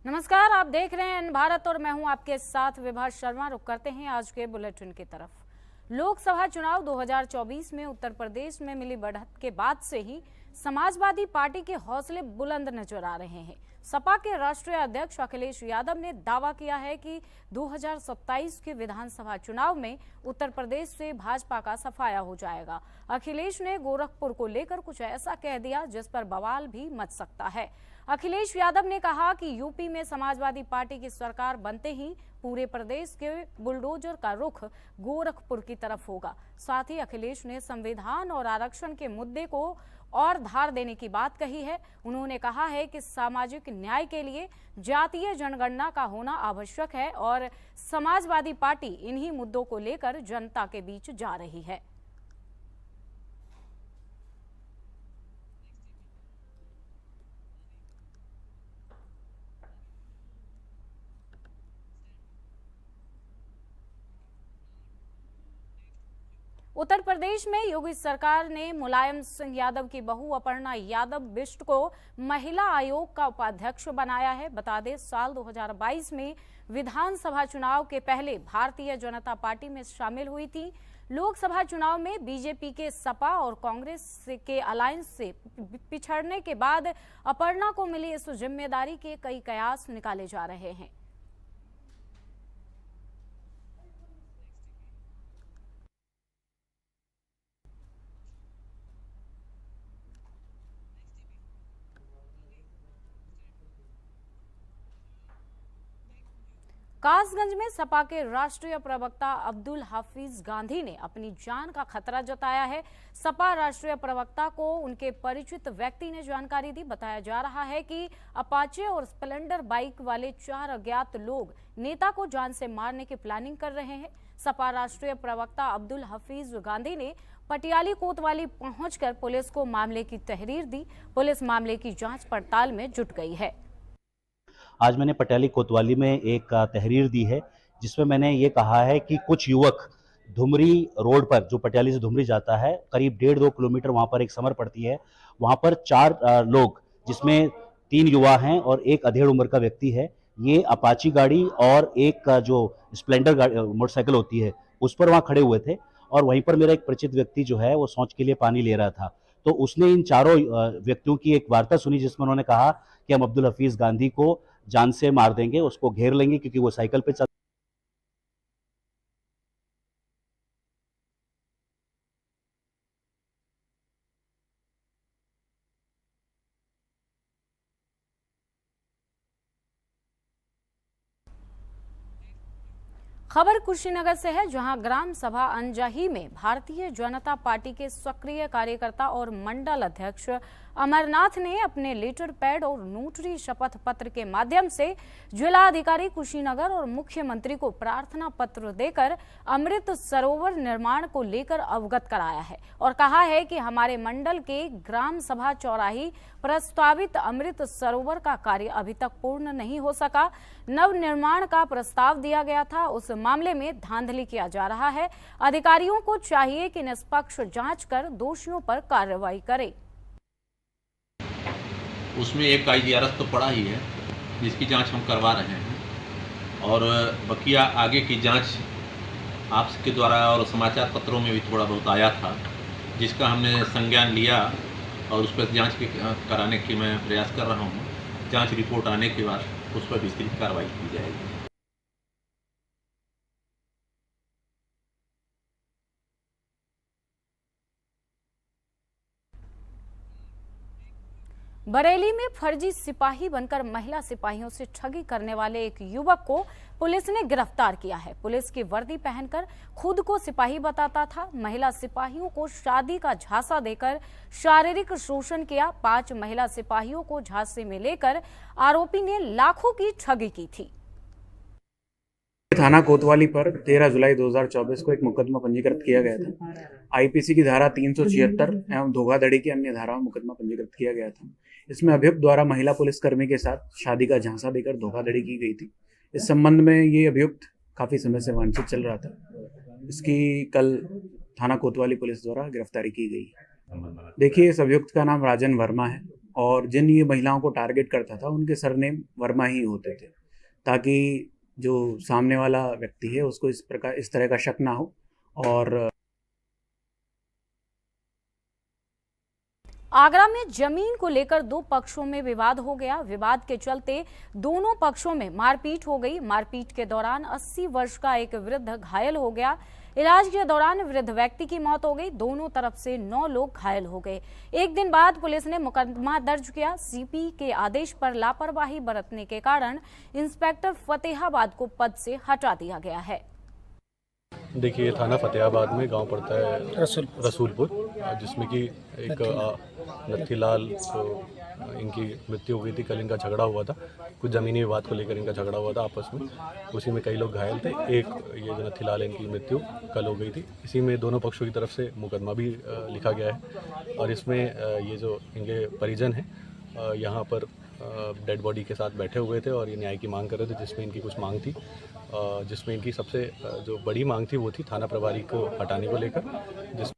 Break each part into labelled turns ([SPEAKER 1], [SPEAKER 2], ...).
[SPEAKER 1] नमस्कार, आप देख रहे हैं भारत और मैं हूं आपके साथ विभा शर्मा। रुक करते हैं आज के बुलेटिन की तरफ। लोकसभा चुनाव 2024 में उत्तर प्रदेश में मिली बढ़त के बाद से ही समाजवादी पार्टी के हौसले बुलंद नजर आ रहे हैं। सपा के राष्ट्रीय अध्यक्ष अखिलेश यादव ने दावा किया है कि 2027 के विधानसभा चुनाव में उत्तर प्रदेश से भाजपा का सफाया हो जाएगा। अखिलेश ने गोरखपुर को लेकर कुछ ऐसा कह दिया जिस पर बवाल भी मच सकता है। अखिलेश यादव ने कहा कि यूपी में समाजवादी पार्टी की सरकार बनते ही पूरे प्रदेश के बुलडोजर का रुख गोरखपुर की तरफ होगा। साथ ही अखिलेश ने संविधान और आरक्षण के मुद्दे को और धार देने की बात कही है। उन्होंने कहा है कि सामाजिक न्याय के लिए जातीय जनगणना का होना आवश्यक है और समाजवादी पार्टी इन्हीं मुद्दों को लेकर जनता के बीच जा रही है। उत्तर प्रदेश में योगी सरकार ने मुलायम सिंह यादव की बहू अपर्णा यादव बिष्ट को महिला आयोग का उपाध्यक्ष बनाया है। बता दें, साल 2022 में विधानसभा चुनाव के पहले भारतीय जनता पार्टी में शामिल हुई थी। लोकसभा चुनाव में बीजेपी के सपा और कांग्रेस के अलायंस से पिछड़ने के बाद अपर्णा को मिली इस जिम्मेदारी के कई कयास निकाले जा रहे हैं। कासगंज में सपा के राष्ट्रीय प्रवक्ता अब्दुल हाफिज गांधी ने अपनी जान का खतरा जताया है। सपा राष्ट्रीय प्रवक्ता को उनके परिचित व्यक्ति ने जानकारी दी। बताया जा रहा है कि अपाचे और स्प्लेंडर बाइक वाले 4 अज्ञात लोग नेता को जान से मारने की प्लानिंग कर रहे हैं। सपा राष्ट्रीय प्रवक्ता अब्दुल हाफिज गांधी ने पटियाली कोतवाली पहुंचकर पुलिस को मामले की तहरीर दी। पुलिस मामले की जांच पड़ताल में जुट गई है।
[SPEAKER 2] आज मैंने पटियाली कोतवाली में एक तहरीर दी है जिसमें मैंने ये कहा है कि कुछ युवक धुमरी रोड पर, जो पटियाली से धुमरी जाता है, करीब 1.5-2 किलोमीटर वहाँ पर एक समर पड़ती है। वहाँ पर 4 लोग, जिसमें 3 युवा हैं और एक अधेड़ उम्र का व्यक्ति है, ये अपाची गाड़ी और एक जो स्प्लेंडर मोटरसाइकिल होती है उस पर वहाँ खड़े हुए थे। और वहीं पर मेरा एक परिचित व्यक्ति जो है वो शौच के लिए पानी ले रहा था। तो उसने इन चारों व्यक्तियों की एक वार्ता सुनी जिसमें उन्होंने कहा कि हम अब्दुल हफीज गांधी को जान से मार देंगे, उसको घेर लेंगे क्योंकि वो साइकिल पे चल।
[SPEAKER 1] खबर कुशीनगर से है, जहां ग्राम सभा अंजाही में भारतीय जनता पार्टी के सक्रिय कार्यकर्ता और मंडल अध्यक्ष अमरनाथ ने अपने लेटर पैड और नोटरी शपथ पत्र के माध्यम से जिलाधिकारी कुशीनगर और मुख्यमंत्री को प्रार्थना पत्र देकर अमृत सरोवर निर्माण को लेकर अवगत कराया है और कहा है कि हमारे मंडल के ग्राम सभा चौराही प्रस्तावित अमृत सरोवर का कार्य अभी तक पूर्ण नहीं हो सका। नव निर्माण का प्रस्ताव दिया गया था, उस मामले में धांधली किया जा रहा है। अधिकारियों को चाहिए कि निष्पक्ष जांच कर दोषियों पर कार्रवाई करें।
[SPEAKER 3] उसमें एक IGRS तो पड़ा ही है जिसकी जांच हम करवा रहे हैं और बकिया आगे की जांच आपके द्वारा और समाचार पत्रों में भी थोड़ा बहुत आया था, जिसका हमने संज्ञान लिया और उस पर जांच कराने की मैं प्रयास कर रहा हूं। जांच रिपोर्ट आने के बाद उस पर विस्तृत कार्रवाई की जाएगी।
[SPEAKER 1] बरेली में फर्जी सिपाही बनकर महिला सिपाहियों से ठगी करने वाले एक युवक को पुलिस ने गिरफ्तार किया है। पुलिस की वर्दी पहनकर खुद को सिपाही बताता था, महिला सिपाहियों को शादी का झांसा देकर शारीरिक शोषण किया। 5 महिला सिपाहियों को झांसे में लेकर आरोपी ने लाखों की ठगी की थी।
[SPEAKER 4] थाना कोतवाली पर 13 जुलाई 2024 को एक मुकदमा पंजीकृत किया गया था। IPC की धारा 376 एवं धोखाधड़ी की अन्य धाराओं में मुकदमा पंजीकृत किया गया था। इसमें अभियुक्त द्वारा महिला पुलिसकर्मी के साथ शादी का झांसा देकर धोखाधड़ी की गई थी। इस संबंध में ये अभियुक्त काफी समय से वांछित चल रहा था। इसकी कल थाना कोतवाली पुलिस द्वारा गिरफ्तारी की गई। देखिए, इस अभियुक्त का नाम राजन वर्मा है और जिन ये महिलाओं को टारगेट करता था उनके सरनेम वर्मा ही होते थे, ताकि जो सामने वाला व्यक्ति है उसको इस तरह का शक ना हो। और
[SPEAKER 1] आगरा में जमीन को लेकर दो पक्षों में विवाद हो गया। विवाद के चलते दोनों पक्षों में मारपीट हो गई। मारपीट के दौरान 80 वर्ष का एक वृद्ध घायल हो गया। इलाज के दौरान वृद्ध व्यक्ति की मौत हो गई। दोनों तरफ से 9 लोग घायल हो गए। एक दिन बाद पुलिस ने मुकदमा दर्ज किया। सीपी के आदेश पर लापरवाही बरतने के कारण इंस्पेक्टर फतेहाबाद को पद से हटा दिया गया है।
[SPEAKER 5] देखिए, थाना फतेहाबाद में गांव पड़ता है रसूलपुर, जिसमें कि एक नत्थीलाल इनकी मृत्यु हुई थी। कल इनका झगड़ा हुआ था, कुछ ज़मीनी विवाद को लेकर इनका झगड़ा हुआ था आपस में। उसी में कई लोग घायल थे। एक ये जो नत्थीलाल इनकी मृत्यु कल हो गई थी। इसी में दोनों पक्षों की तरफ से मुकदमा भी लिखा गया है। और इसमें ये जो इनके परिजन हैं यहाँ पर डेड बॉडी के साथ बैठे हुए थे और ये न्याय की मांग कर रहे थे, जिसमें इनकी कुछ मांग थी, जिसमें इनकी सबसे जो बड़ी मांग थी वो थी थाना प्रभारी को हटाने को लेकर।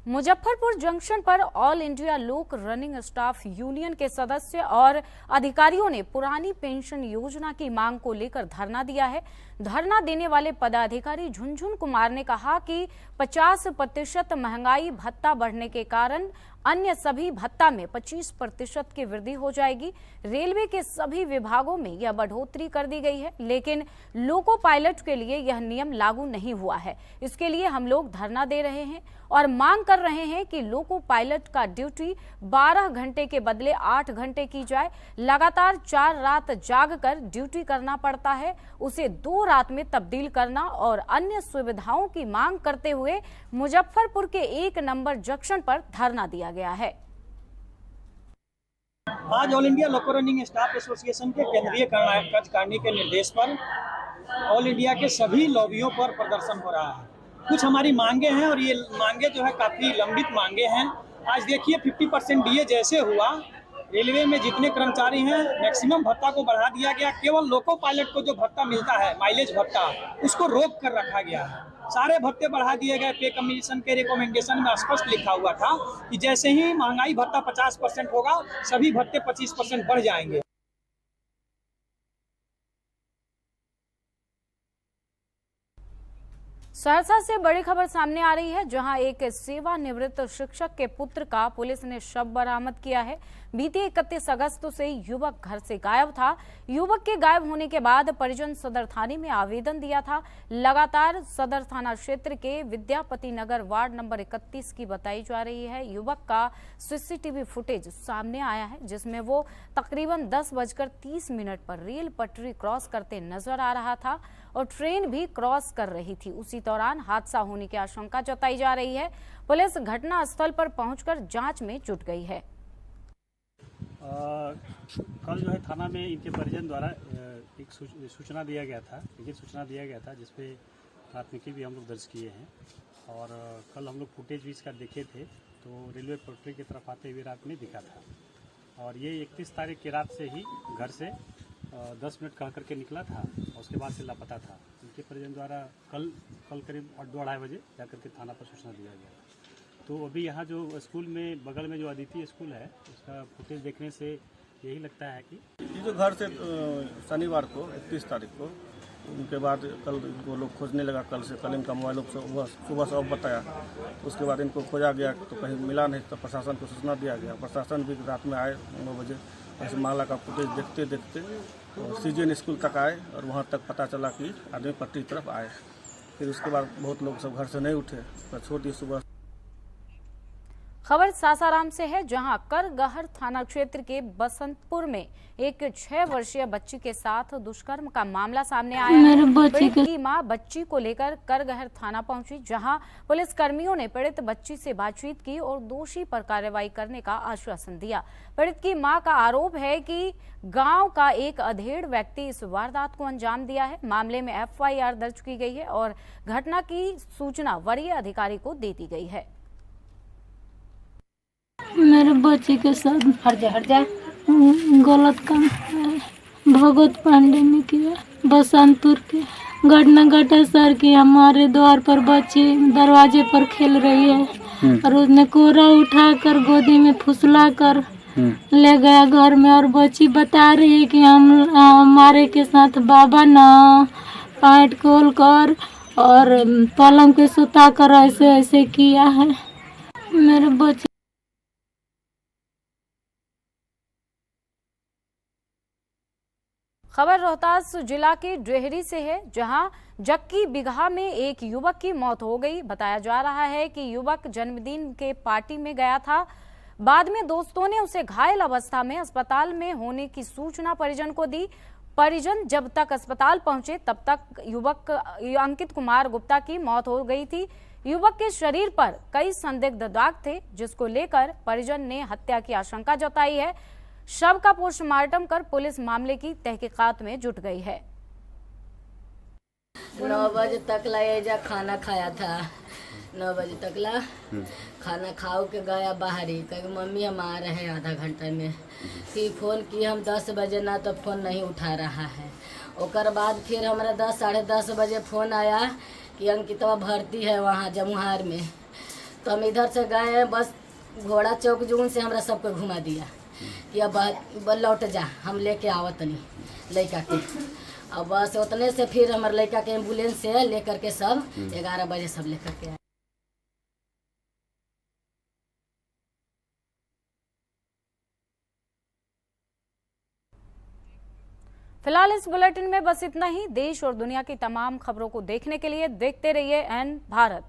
[SPEAKER 1] मुजफ्फरपुर जंक्शन पर ऑल इंडिया लोक रनिंग स्टाफ यूनियन के सदस्य और अधिकारियों ने पुरानी पेंशन योजना की मांग को लेकर धरना दिया है। धरना देने वाले पदाधिकारी झुनझुन कुमार ने कहा कि 50% महंगाई भत्ता बढ़ने के कारण अन्य सभी भत्ता में 25% की वृद्धि हो जाएगी। रेलवे के सभी विभागों में यह बढ़ोतरी कर दी गई है, लेकिन लोको पायलट के लिए यह नियम लागू नहीं हुआ है। इसके लिए हम लोग धरना दे रहे हैं और मांग कर रहे हैं कि लोको पायलट का ड्यूटी 12 घंटे के बदले 8 घंटे की जाए। लगातार 4 रात जाग कर ड्यूटी करना पड़ता है, उसे 2 रात में तब्दील करना और अन्य सुविधाओं की मांग करते हुए मुजफ्फरपुर के 1 नंबर जंक्शन पर धरना दिया गया है।
[SPEAKER 6] आज ऑल इंडिया लोको रनिंग स्टाफ एसोसिएशन के केंद्रीय कार्यकारिणी के निर्देश पर ऑल इंडिया के सभी लॉबियों पर प्रदर्शन हो रहा है। कुछ हमारी मांगे हैं और ये मांगे जो है काफ़ी लंबित मांगे हैं। आज देखिए 50% डीए जैसे हुआ, रेलवे में जितने कर्मचारी हैं मैक्सिमम भत्ता को बढ़ा दिया गया। केवल लोको पायलट को जो भत्ता मिलता है माइलेज भत्ता, उसको रोक कर रखा गया है। सारे भत्ते बढ़ा दिए गए। पे कमीशन के रिकमेंडेशन में स्पष्ट लिखा हुआ था कि जैसे ही महंगाई भत्ता 50% होगा, सभी भत्ते 25% बढ़ जाएंगे।
[SPEAKER 1] सहरसा से बड़ी खबर सामने आ रही है, जहां एक सेवानिवृत्त शिक्षक के पुत्र का पुलिस ने शव बरामद किया है। बीते 31 अगस्त से युवक घर से गायब था। युवक के गायब होने के बाद परिजन सदर थाने में आवेदन दिया था। लगातार सदर थाना क्षेत्र के विद्यापति नगर वार्ड नंबर 31 की बताई जा रही है। युवक का सीसीटीवी फुटेज सामने आया है, जिसमें वो तकरीबन 10:30 पर रेल पटरी क्रॉस करते नजर आ रहा था और ट्रेन भी क्रॉस कर रही थी। उसी दौरान हादसा होने की आशंका जताई जा रही है। पुलिस घटना स्थल पर पहुंचकर जांच में जुट गई है।
[SPEAKER 7] कल जो है थाना में इनके परिजन द्वारा एक सूचना दिया गया था, लिखित सूचना दिया गया था, जिसपे प्राथमिकी भी हम लोग दर्ज किए हैं। और कल हम लोग फुटेज भी इसका देखे थे, तो रेलवे पटरी की तरफ आते हुए रात में दिखा था। और ये 31 तारीख की रात से ही घर से 10 मिनट कह करके निकला था और उसके बाद से लापता था। उनके परिजन द्वारा कल करीब 2:30 बजे जाकर के थाना पर सूचना दिया गया। तो अभी यहाँ जो स्कूल में बगल में जो अदिति स्कूल है, उसका फुटेज देखने से यही लगता है कि
[SPEAKER 8] ये जो घर से शनिवार को 31 तारीख को, उनके बाद कल वो लोग खोजने लगा। कल इनका मोबाइल सुबह से ऑफ बताया। उसके बाद इनको खोजा गया तो कहीं मिला नहीं, तो प्रशासन को सूचना दिया गया। प्रशासन भी रात में आए 9 बजे। ऐसे मामला का फुटेज देखते देखते सीजीएन स्कूल तक आए और वहाँ तक पता चला कि आदमी पट्टी तरफ आए। फिर उसके बाद बहुत लोग सब घर से नहीं उठे, तो छोड़ दिए। सुबह
[SPEAKER 1] खबर सासाराम से है, जहां करगहर थाना क्षेत्र के बसंतपुर में एक 6 वर्षीय बच्ची के साथ दुष्कर्म का मामला सामने आया है। पीड़ित की मां बच्ची को लेकर करगहर थाना पहुंची, जहां पुलिस कर्मियों ने पीड़ित बच्ची से बातचीत की और दोषी पर कार्रवाई करने का आश्वासन दिया। पीड़ित की मां का आरोप है कि गांव का एक अधेड़ व्यक्ति इस वारदात को अंजाम दिया है। मामले में FIR दर्ज की गई है और घटना की सूचना वरीय अधिकारी को दे दी गई है।
[SPEAKER 9] मेरे बच्चे के साथ हट जा गलत काम है। भगत पांडे ने किया बसंतपुर के घटना घटा सर की हमारे द्वार पर बच्ची दरवाजे पर खेल रही है और उसने कोरा उठाकर गोदी में फुसला कर ले गया घर में और बच्ची बता रही है कि हमारे के साथ बाबा ना पैंट खोल कर और पलंग पे सुता कर ऐसे ऐसे किया है मेरे बच्चे।
[SPEAKER 1] खबर रोहतास जिला के डेहरी से है, जहां जक्की बिगहा में एक युवक की मौत हो गई। बताया जा रहा है कि युवक जन्मदिन के पार्टी में गया था। बाद में दोस्तों ने उसे घायल अवस्था में अस्पताल में होने की सूचना परिजन को दी। परिजन जब तक अस्पताल पहुंचे तब तक युवक अंकित कुमार गुप्ता की मौत हो गई थी। युवक के शरीर पर कई संदिग्ध दाग थे, जिसको लेकर परिजन ने हत्या की आशंका जताई है। शव का पोस्टमार्टम कर पुलिस मामले की तहकीकात में जुट गई है।
[SPEAKER 10] 9 बजे तक ला खाना खाया था। 9 बजे तक ला खाना खाओ के गया बाहरी, कहीं मम्मी हम आ रहे हैं आधा घंटे में। फिर फ़ोन किए हम 10 बजे ना, तो फ़ोन नहीं उठा रहा है। ओकर बाद फिर हमारा 10 साढ़े 10 बजे फ़ोन आया कि अंकितवा भर्ती है वहाँ जमुहार में। तो हम इधर से गए, बस घोड़ा चौक जून से हमरा सबको घुमा दिया कि अब लौट जा, हम लेके आवत नहीं लड़का के। अब बस उतने से फिर हमारे लड़का के एम्बुलेंस से लेकर के सब 11 बजे सब लेकर के आए।
[SPEAKER 1] फिलहाल इस बुलेटिन में बस इतना ही। देश और दुनिया की तमाम खबरों को देखने के लिए देखते रहिए एन भारत।